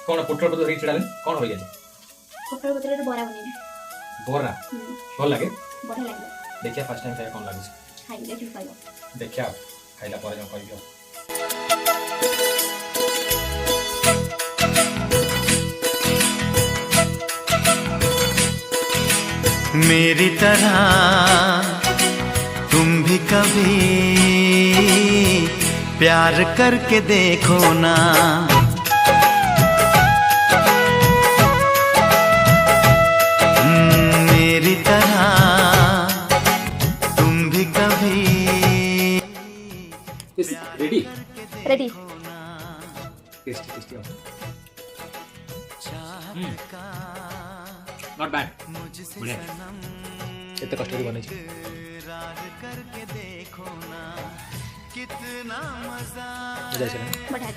कौन पोटल पत्र धरिक छिड़ाले कौन होई जाय पोटल पत्र बरा बनेबे बोरा भल लागे बढ़िया लागो देखिया फर्स्ट टाइम खाय कौन लागुछ खाइ देखि खाइबो देखिया खाइला पर जो कहबियो मेरी तरह तुम भी कभी प्यार करके देखो ना। मेरी तरह तुम भी कभी ready ready tasty tasty not bad बढ़िया एते कष्ट बनै छै करके देखो ना कितना मजा बुझाइ छै बढ़िया